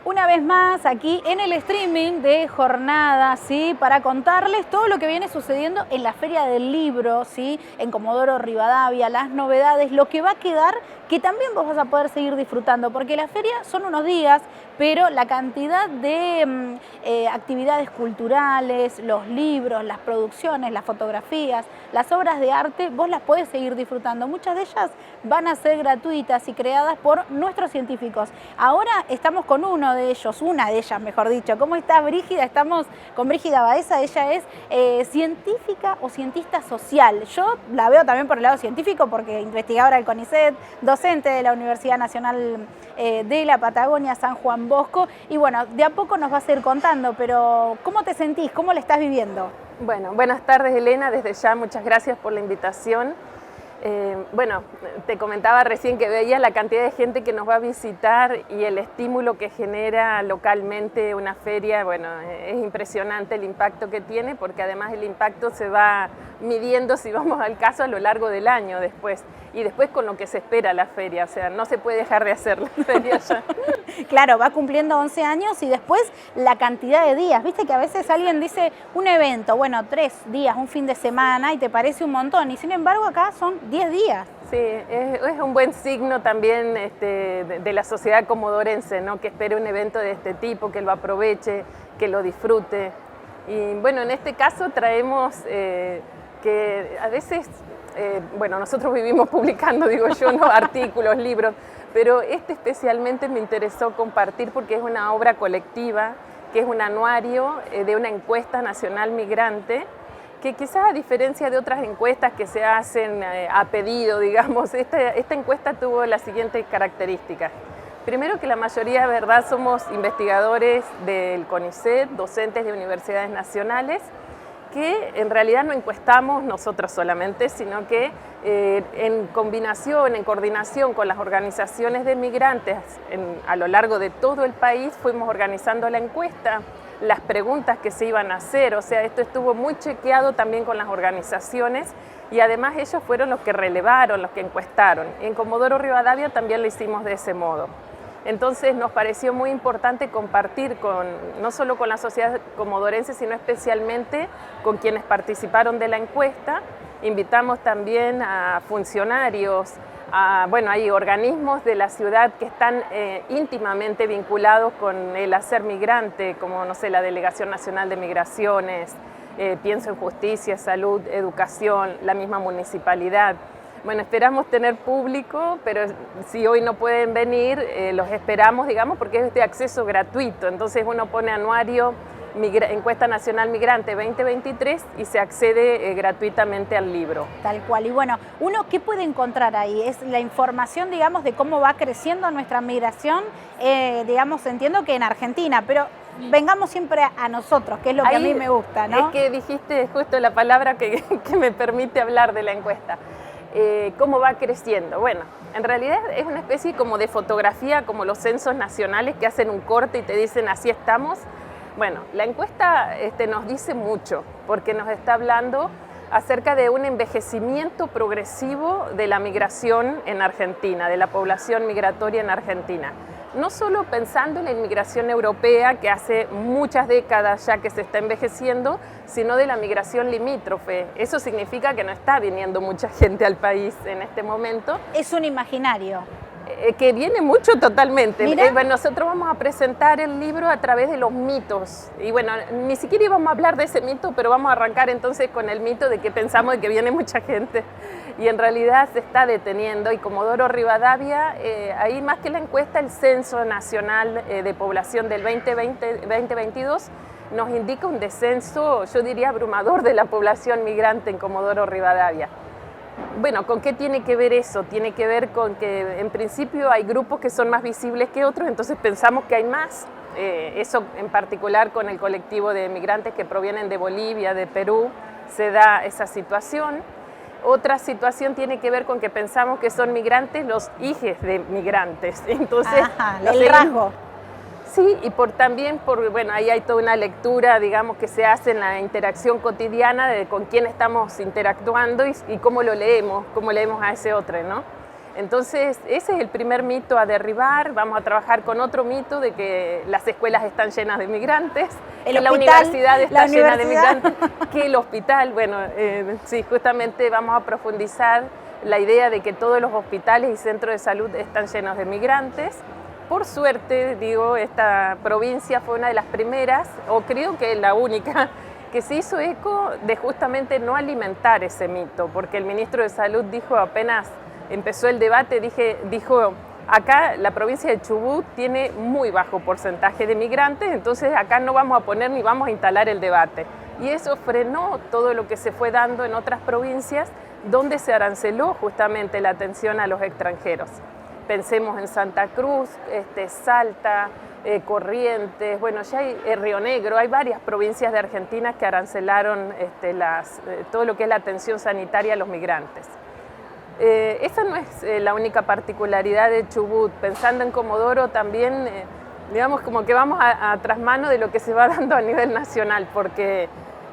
una vez más aquí en el streaming de Jornada, ¿sí? Para contarles todo lo que viene sucediendo en la Feria del Libro, ¿sí? En Comodoro Rivadavia, las novedades, lo que va a quedar, que también vos vas a poder seguir disfrutando, porque la feria son unos días, pero la cantidad de actividades culturales, los libros, las producciones, las fotografías, las obras de arte, vos las podés seguir disfrutando. Muchas de ellas van a ser gratuitas y creadas por nuestros científicos. Ahora estamos con uno de ellos, una de ellas mejor dicho. ¿Cómo estás, Brígida? Estamos con Brígida Baeza, ella es científica o cientista social. Yo la veo también por el lado científico porque investigadora del CONICET, docente de la Universidad Nacional de la Patagonia, San Juan Bosco, y bueno, de a poco nos vas a ir contando, pero ¿cómo te sentís? ¿Cómo la estás viviendo? Bueno, buenas tardes, Elena, desde ya muchas gracias por la invitación. Bueno, te comentaba recién que veía la cantidad de gente que nos va a visitar y el estímulo que genera localmente una feria. Bueno, es impresionante el impacto que tiene, porque además el impacto se va midiendo, si vamos al caso, a lo largo del año después, y después con lo que se espera la feria, o sea, no se puede dejar de hacer la feria ya. Claro, va cumpliendo 11 años y después la cantidad de días, viste que a veces alguien dice un evento, bueno, 3 días, un fin de semana y te parece un montón, y sin embargo acá son 10 días. Sí, es un buen signo también de la sociedad comodorense, ¿no? Que espere un evento de este tipo, que lo aproveche, que lo disfrute. Y bueno, en este caso traemos que a veces, bueno, nosotros vivimos publicando, digo yo, ¿no? Artículos, libros, pero especialmente me interesó compartir porque es una obra colectiva, que es un anuario de una encuesta nacional migrante, que quizás a diferencia de otras encuestas que se hacen a pedido, digamos, esta encuesta tuvo las siguientes características. Primero, que la mayoría, de verdad, somos investigadores del CONICET, docentes de universidades nacionales, que en realidad no encuestamos nosotros solamente, sino que en combinación, en coordinación con las organizaciones de migrantes a lo largo de todo el país, fuimos organizando la encuesta, las preguntas que se iban a hacer, o sea, esto estuvo muy chequeado también con las organizaciones y además ellos fueron los que relevaron, los que encuestaron. En Comodoro Rivadavia también lo hicimos de ese modo. Entonces nos pareció muy importante compartir no solo con la sociedad comodorense, sino especialmente con quienes participaron de la encuesta. Invitamos también a funcionarios, bueno, hay organismos de la ciudad que están íntimamente vinculados con el hacer migrante, como, no sé, la Delegación Nacional de Migraciones, pienso en justicia, salud, educación, la misma municipalidad. Bueno, esperamos tener público, pero si hoy no pueden venir, los esperamos, digamos, porque es de acceso gratuito. Entonces uno pone anuario Encuesta Nacional Migrante 2023 y se accede gratuitamente al libro. Tal cual. Y bueno, ¿uno qué puede encontrar ahí? Es la información, digamos, de cómo va creciendo nuestra migración, digamos, entiendo que en Argentina, pero vengamos siempre a nosotros, que es lo que a mí me gusta, ¿no? Es que dijiste justo la palabra que me permite hablar de la encuesta. ¿Cómo va creciendo? Bueno, en realidad es una especie como de fotografía, como los censos nacionales que hacen un corte y te dicen así estamos. Bueno, la encuesta nos dice mucho, porque nos está hablando acerca de un envejecimiento progresivo de la migración en Argentina, de la población migratoria en Argentina. No solo pensando en la inmigración europea, que hace muchas décadas ya que se está envejeciendo, sino de la migración limítrofe. Eso significa que no está viniendo mucha gente al país en este momento. Es un imaginario. Que viene mucho totalmente. Bueno, nosotros vamos a presentar el libro a través de los mitos. Y bueno, ni siquiera íbamos a hablar de ese mito, pero vamos a arrancar entonces con el mito de que pensamos de que viene mucha gente. Y en realidad se está deteniendo. Y Comodoro Rivadavia, ahí más que la encuesta, el Censo Nacional de Población del 2022 nos indica un descenso, yo diría abrumador, de la población migrante en Comodoro Rivadavia. Bueno, ¿con qué tiene que ver eso? Tiene que ver con que en principio hay grupos que son más visibles que otros, entonces pensamos que hay más. Eso en particular con el colectivo de migrantes que provienen de Bolivia, de Perú, se da esa situación. Otra situación tiene que ver con que pensamos que son migrantes los hijos de migrantes. Entonces, el rasgo. Sí, y también bueno, ahí hay toda una lectura, digamos, que se hace en la interacción cotidiana de con quién estamos interactuando y cómo lo leemos a ese otro, ¿no? Entonces, ese es el primer mito a derribar. Vamos a trabajar con otro mito de que las escuelas están llenas de migrantes, que la universidad está llena de migrantes, que el hospital, bueno, sí, justamente vamos a profundizar la idea de que todos los hospitales y centros de salud están llenos de migrantes. Por suerte, digo, esta provincia fue una de las primeras, o creo que la única, que se hizo eco de justamente no alimentar ese mito, porque el ministro de Salud dijo apenas empezó el debate, dijo, acá la provincia de Chubut tiene muy bajo porcentaje de migrantes, entonces acá no vamos a poner ni vamos a instalar el debate. Y eso frenó todo lo que se fue dando en otras provincias donde se aranceló justamente la atención a los extranjeros. Pensemos en Santa Cruz, Salta, Corrientes, bueno, ya hay Río Negro, hay varias provincias de Argentina que arancelaron todo lo que es la atención sanitaria a los migrantes. Esa no es la única particularidad de Chubut. Pensando en Comodoro también, digamos como que vamos a trasmano de lo que se va dando a nivel nacional, porque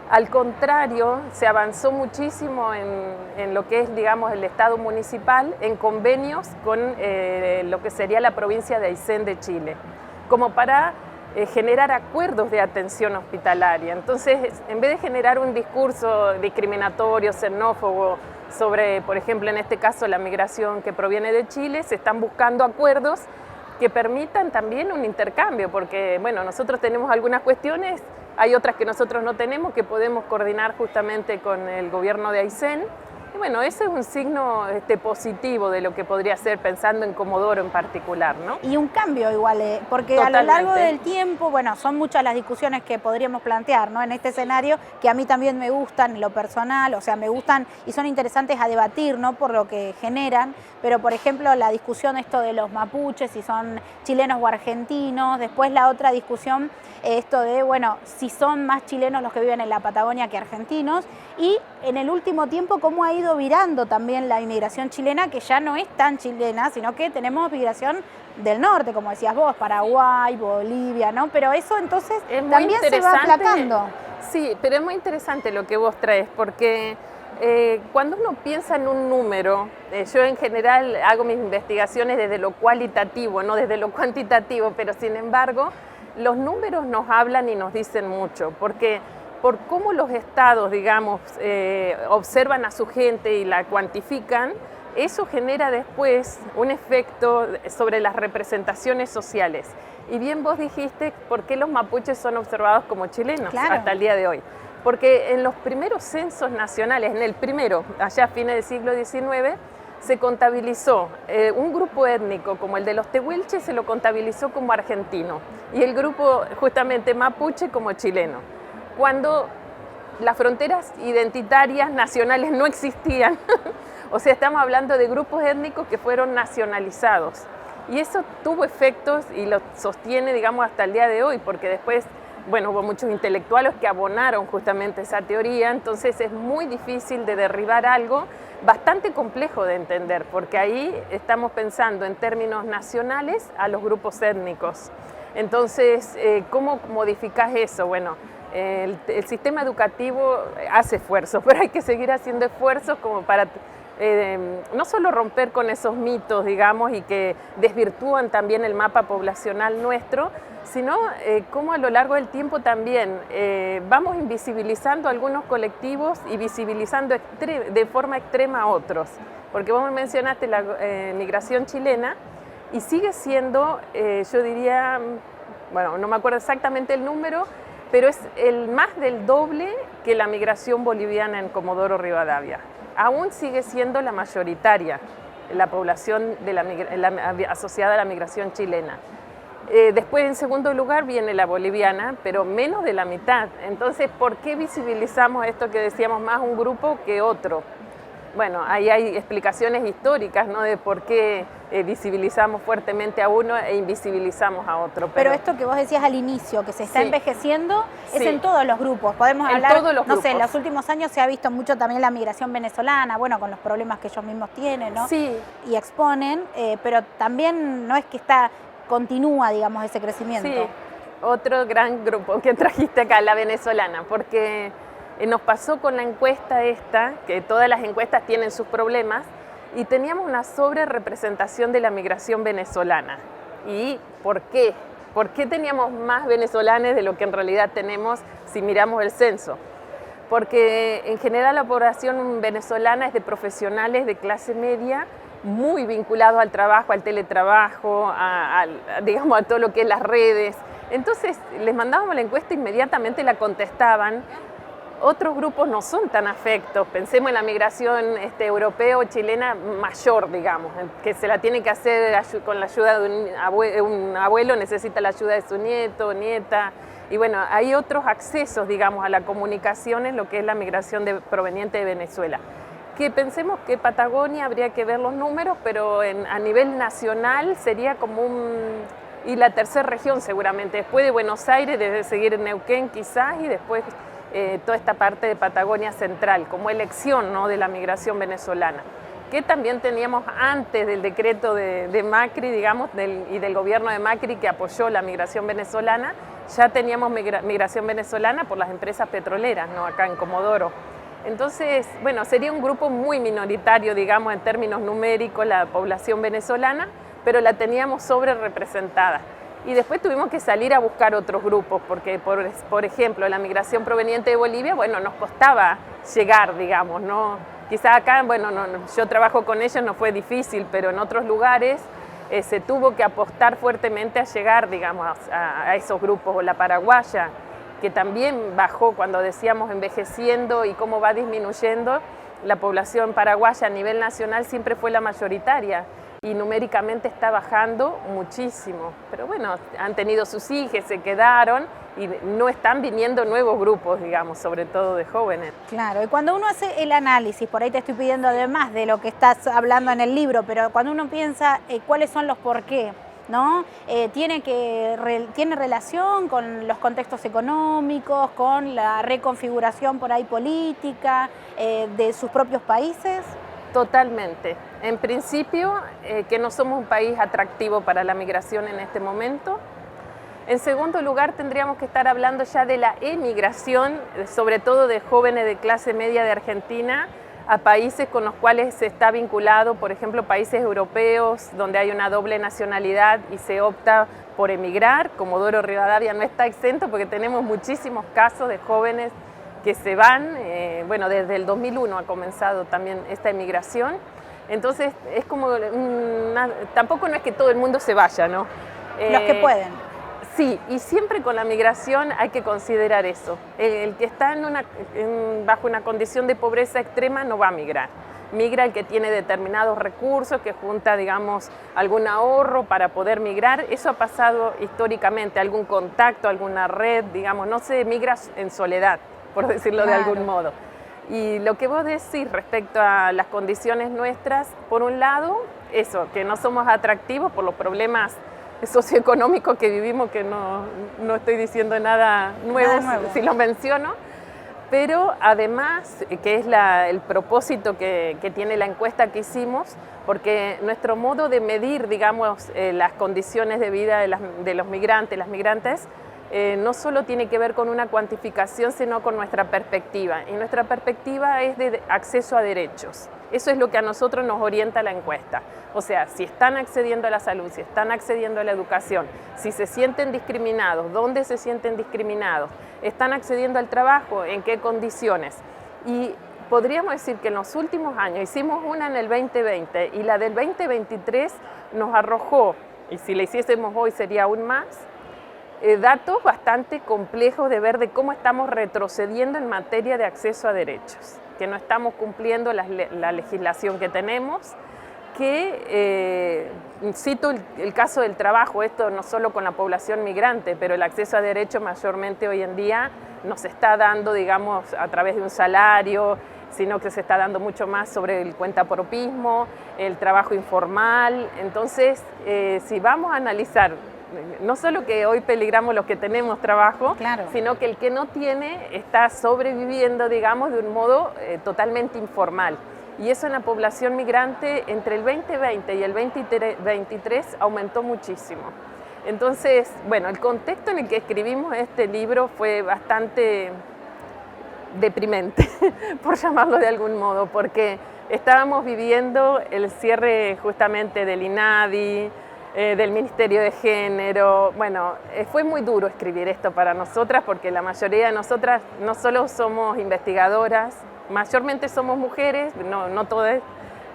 al contrario, se avanzó muchísimo en lo que es, digamos, el Estado municipal, en convenios con lo que sería la provincia de Aysén de Chile, como para generar acuerdos de atención hospitalaria. Entonces, en vez de generar un discurso discriminatorio, xenófobo, sobre, por ejemplo, en este caso, la migración que proviene de Chile, se están buscando acuerdos que permitan también un intercambio, porque, bueno, nosotros tenemos algunas cuestiones, hay otras que nosotros no tenemos, que podemos coordinar justamente con el gobierno de Aysén. Y bueno, ese es un signo positivo de lo que podría ser, pensando en Comodoro en particular, ¿no? Y un cambio igual, porque totalmente. A lo largo del tiempo, bueno, son muchas las discusiones que podríamos plantear, ¿no? En este escenario, que a mí también me gustan en lo personal, o sea, me gustan y son interesantes a debatir, ¿no? Por lo que generan, pero por ejemplo, la discusión esto de los mapuches, si son chilenos o argentinos, después la otra discusión, esto de, bueno, si son más chilenos los que viven en la Patagonia que argentinos, y en el último tiempo cómo ha ido virando también la inmigración chilena, que ya no es tan chilena, sino que tenemos migración del norte, como decías vos, Paraguay, Bolivia, ¿no? Pero eso entonces también se va aplacando. Sí, pero es muy interesante lo que vos traes, porque cuando uno piensa en un número, yo en general hago mis investigaciones desde lo cualitativo, no desde lo cuantitativo, pero sin embargo, los números nos hablan y nos dicen mucho, porque por cómo los estados, digamos, observan a su gente y la cuantifican, eso genera después un efecto sobre las representaciones sociales. Y bien vos dijiste, ¿por qué los mapuches son observados como chilenos? Claro. Hasta el día de hoy? Porque en los primeros censos nacionales, en el primero, allá a fines del siglo XIX, se contabilizó un grupo étnico como el de los tehuelches, se lo contabilizó como argentino, y el grupo justamente mapuche como chileno. Cuando las fronteras identitarias nacionales no existían, o sea, estamos hablando de grupos étnicos que fueron nacionalizados. Y eso tuvo efectos y lo sostiene, digamos, hasta el día de hoy, porque después, bueno, hubo muchos intelectuales que abonaron justamente esa teoría, entonces es muy difícil de derribar algo bastante complejo de entender, porque ahí estamos pensando en términos nacionales a los grupos étnicos. Entonces, ¿cómo modificás eso? Bueno, el sistema educativo hace esfuerzos, pero hay que seguir haciendo esfuerzos como para no solo romper con esos mitos, digamos, y que desvirtúan también el mapa poblacional nuestro, sino cómo a lo largo del tiempo también vamos invisibilizando algunos colectivos y visibilizando de forma extrema a otros. Porque vos mencionaste la migración chilena y sigue siendo, yo diría, bueno, no me acuerdo exactamente el número, pero es el más del doble que la migración boliviana en Comodoro Rivadavia. Aún sigue siendo la mayoritaria, la población asociada a la migración chilena. Después, en segundo lugar, viene la boliviana, pero menos de la mitad. Entonces, ¿por qué visibilizamos esto que decíamos más un grupo que otro? Bueno, ahí hay explicaciones históricas, ¿no?, de por qué visibilizamos fuertemente a uno e invisibilizamos a otro. Pero esto que vos decías al inicio, que se está envejeciendo, es en todos los grupos. Podemos hablar, no sé, en los últimos años se ha visto mucho también la migración venezolana, bueno, con los problemas que ellos mismos tienen, ¿no? Sí. Y exponen, pero también no es que continúa, digamos, ese crecimiento. Sí, otro gran grupo que trajiste acá, la venezolana, porque nos pasó con la encuesta esta, que todas las encuestas tienen sus problemas, y teníamos una sobrerepresentación de la migración venezolana. ¿Y por qué? ¿Por qué teníamos más venezolanos de lo que en realidad tenemos si miramos el censo? Porque en general la población venezolana es de profesionales de clase media, muy vinculados al trabajo, al teletrabajo, digamos, a todo lo que es las redes. Entonces les mandábamos la encuesta e inmediatamente la contestaban. Otros grupos no son tan afectos. Pensemos en la migración europea o chilena mayor, digamos, que se la tiene que hacer con la ayuda de un abuelo, necesita la ayuda de su nieto o nieta. Y bueno, hay otros accesos, digamos, a la comunicación en lo que es la migración proveniente de Venezuela. Que pensemos que Patagonia habría que ver los números, pero a nivel nacional sería como y la tercera región seguramente. Después de Buenos Aires debe seguir Neuquén quizás y después toda esta parte de Patagonia Central, como elección, ¿no?, de la migración venezolana, que también teníamos antes del decreto de Macri, digamos, y del gobierno de Macri que apoyó la migración venezolana, ya teníamos migración venezolana por las empresas petroleras, ¿no?, acá en Comodoro. Entonces, bueno, sería un grupo muy minoritario, digamos, en términos numéricos, la población venezolana, pero la teníamos sobre representada. Y después tuvimos que salir a buscar otros grupos, porque, por ejemplo, la migración proveniente de Bolivia, bueno, nos costaba llegar, digamos, ¿no? Quizá acá, bueno, yo trabajo con ellos, no fue difícil, pero en otros lugares se tuvo que apostar fuertemente a llegar, digamos, a esos grupos, o la paraguaya, que también bajó cuando decíamos envejeciendo y cómo va disminuyendo. La población paraguaya a nivel nacional siempre fue la mayoritaria y numéricamente está bajando muchísimo. Pero bueno, han tenido sus hijos, se quedaron y no están viniendo nuevos grupos, digamos, sobre todo de jóvenes. Claro, y cuando uno hace el análisis, por ahí te estoy pidiendo además de lo que estás hablando en el libro, pero cuando uno piensa cuáles son los por qué, ¿no? ¿Tiene relación con los contextos económicos, con la reconfiguración por ahí política de sus propios países? Totalmente. En principio, que no somos un país atractivo para la migración en este momento. En segundo lugar, tendríamos que estar hablando ya de la emigración, sobre todo de jóvenes de clase media de Argentina, a países con los cuales se está vinculado, por ejemplo, países europeos donde hay una doble nacionalidad y se opta por emigrar. Comodoro Rivadavia no está exento porque tenemos muchísimos casos de jóvenes que se van. Bueno, desde el 2001 ha comenzado también esta emigración. Entonces, es como tampoco no es que todo el mundo se vaya, ¿no? Los que pueden. Sí, y siempre con la migración hay que considerar eso. El que está bajo una condición de pobreza extrema no va a migrar. Migra el que tiene determinados recursos, que junta, digamos, algún ahorro para poder migrar. Eso ha pasado históricamente, algún contacto, alguna red, digamos, no se migra en soledad, por decirlo de algún modo. Y lo que vos decís respecto a las condiciones nuestras, por un lado, eso, que no somos atractivos por los problemas socioeconómicos que vivimos, que no estoy diciendo nada nuevo, si lo menciono, pero además, que es el propósito que tiene la encuesta que hicimos, porque nuestro modo de medir, digamos, las condiciones de vida de los migrantes, las migrantes, no solo tiene que ver con una cuantificación, sino con nuestra perspectiva. Y nuestra perspectiva es de acceso a derechos. Eso es lo que a nosotros nos orienta la encuesta. O sea, si están accediendo a la salud, si están accediendo a la educación, si se sienten discriminados, dónde se sienten discriminados, están accediendo al trabajo, en qué condiciones. Y podríamos decir que en los últimos años, hicimos una en el 2020 y la del 2023 nos arrojó, y si la hiciésemos hoy sería aún más, datos bastante complejos de ver de cómo estamos retrocediendo en materia de acceso a derechos, que no estamos cumpliendo la legislación que tenemos, que cito el caso del trabajo, esto no solo con la población migrante, pero el acceso a derechos mayormente hoy en día no se está dando, digamos, a través de un salario, sino que se está dando mucho más sobre el cuentapropismo, el trabajo informal. Entonces, si vamos a analizar no solo que hoy peligramos los que tenemos trabajo, claro, sino que el que no tiene está sobreviviendo, digamos, de un modo totalmente informal. Y eso en la población migrante entre el 2020 y el 2023 aumentó muchísimo. Entonces, bueno, el contexto en el que escribimos este libro fue bastante deprimente, por llamarlo de algún modo, porque estábamos viviendo el cierre justamente del INADI, del Ministerio de Género. Bueno, fue muy duro escribir esto para nosotras porque la mayoría de nosotras no solo somos investigadoras, mayormente somos mujeres, no todas,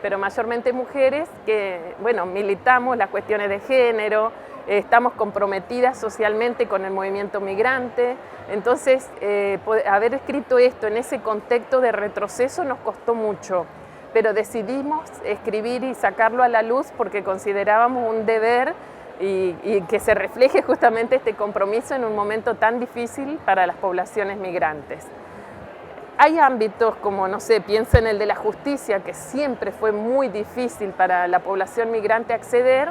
pero mayormente mujeres que, bueno, militamos las cuestiones de género, estamos comprometidas socialmente con el movimiento migrante. Entonces, haber escrito esto en ese contexto de retroceso nos costó mucho, pero decidimos escribir y sacarlo a la luz porque considerábamos un deber y que se refleje justamente este compromiso en un momento tan difícil para las poblaciones migrantes. Hay ámbitos como, no sé, pienso en el de la justicia, que siempre fue muy difícil para la población migrante acceder.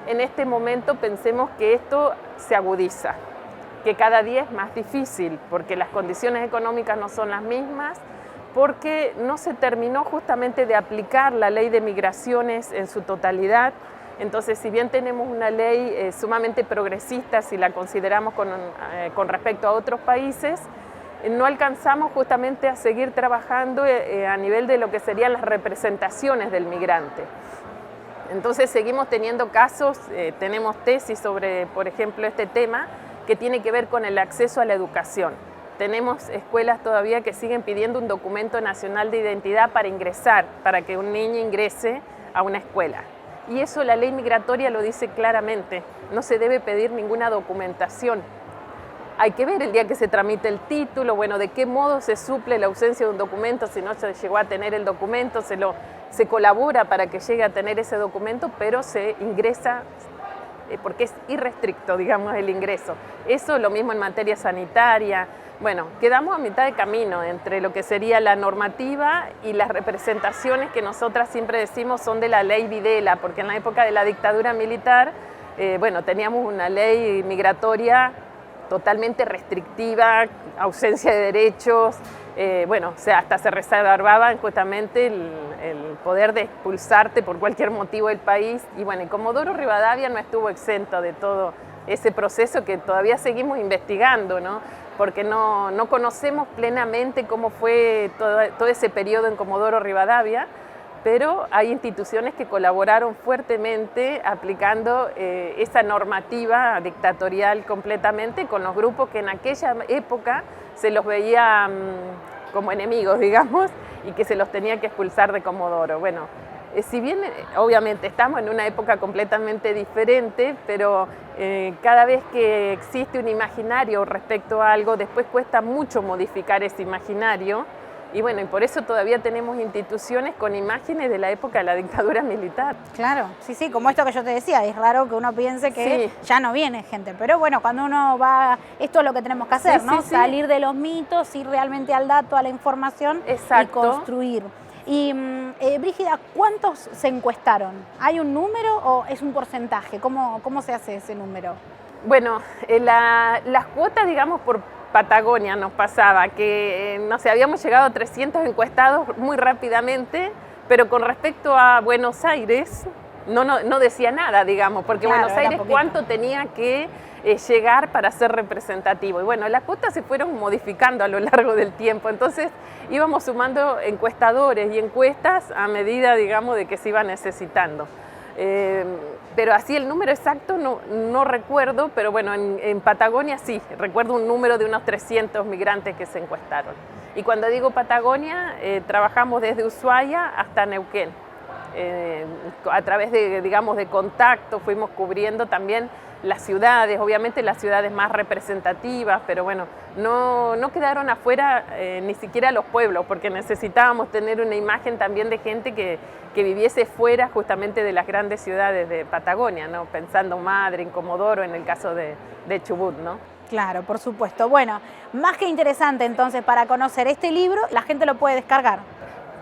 En este momento pensemos que esto se agudiza, que cada día es más difícil porque las condiciones económicas no son las mismas, porque no se terminó justamente de aplicar la ley de migraciones en su totalidad. Entonces, si bien tenemos una ley sumamente progresista, si la consideramos con respecto a otros países, no alcanzamos justamente a seguir trabajando a nivel de lo que serían las representaciones del migrante. Entonces, seguimos teniendo casos, tenemos tesis sobre, por ejemplo, este tema, que tiene que ver con el acceso a la educación. Tenemos escuelas todavía que siguen pidiendo un documento nacional de identidad para ingresar, para que un niño ingrese a una escuela. Y eso la ley migratoria lo dice claramente, no se debe pedir ninguna documentación. Hay que ver el día que se tramite el título, bueno, de qué modo se suple la ausencia de un documento, si no se llegó a tener el documento, se colabora para que llegue a tener ese documento, pero se ingresa porque es irrestricto, digamos, el ingreso. Eso lo mismo en materia sanitaria. Bueno, quedamos a mitad de camino entre lo que sería la normativa y las representaciones que nosotras siempre decimos son de la ley Videla, porque en la época de la dictadura militar, bueno, teníamos una ley migratoria totalmente restrictiva, ausencia de derechos, bueno, o sea, hasta se reservaba justamente el poder de expulsarte por cualquier motivo del país. Y bueno, y Comodoro Rivadavia no estuvo exento de todo ese proceso que todavía seguimos investigando, ¿no? Porque no conocemos plenamente cómo fue todo ese periodo en Comodoro Rivadavia, pero hay instituciones que colaboraron fuertemente aplicando esa normativa dictatorial completamente con los grupos que en aquella época se los veía como enemigos, digamos, y que se los tenía que expulsar de Comodoro. Bueno, si bien obviamente estamos en una época completamente diferente, pero cada vez que existe un imaginario respecto a algo, después cuesta mucho modificar ese imaginario. Y bueno, y por eso todavía tenemos instituciones con imágenes de la época de la dictadura militar. Claro, sí, sí, como esto que yo te decía, es raro que uno piense que sí, ya no viene gente, pero bueno, cuando uno va, esto es lo que tenemos que hacer, sí, ¿no? Sí, sí. Salir de los mitos, ir realmente al dato, a la información. Exacto. Y construir. Y Brígida, ¿cuántos se encuestaron? ¿Hay un número o es un porcentaje? ¿Cómo se hace ese número? Bueno, las cuotas, digamos, por Patagonia nos pasaba que, no sé, habíamos llegado a 300 encuestados muy rápidamente, pero con respecto a Buenos Aires no decía nada, digamos, porque claro, Buenos Aires cuánto tenía que llegar para ser representativo. Y bueno, las cuotas se fueron modificando a lo largo del tiempo, entonces íbamos sumando encuestadores y encuestas a medida, digamos, de que se iba necesitando. Pero así el número exacto no recuerdo, pero bueno, en Patagonia sí, recuerdo un número de unos 300 migrantes que se encuestaron. Y cuando digo Patagonia, trabajamos desde Ushuaia hasta Neuquén. A través de, digamos, de contacto fuimos cubriendo también las ciudades, obviamente las ciudades más representativas, pero bueno, no quedaron afuera ni siquiera los pueblos, porque necesitábamos tener una imagen también de gente que viviese fuera justamente de las grandes ciudades de Patagonia, ¿no? Pensando Madre, en Comodoro, en el caso de Chubut, ¿no? Claro, por supuesto. Bueno, más que interesante entonces para conocer este libro, la gente lo puede descargar.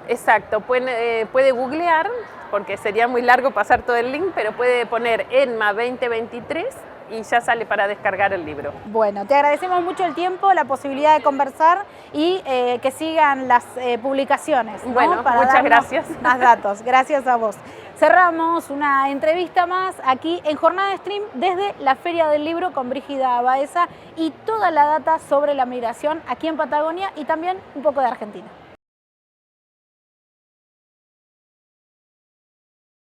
Exacto, puede googlear, porque sería muy largo pasar todo el link, pero puede poner ENMA 2023 y ya sale para descargar el libro. Bueno, te agradecemos mucho el tiempo, la posibilidad de conversar y que sigan las publicaciones, ¿no? Bueno, para muchas gracias. Más datos. Gracias a vos. Cerramos una entrevista más aquí en Jornada Stream desde la Feria del Libro con Brígida Baeza y toda la data sobre la migración aquí en Patagonia y también un poco de Argentina.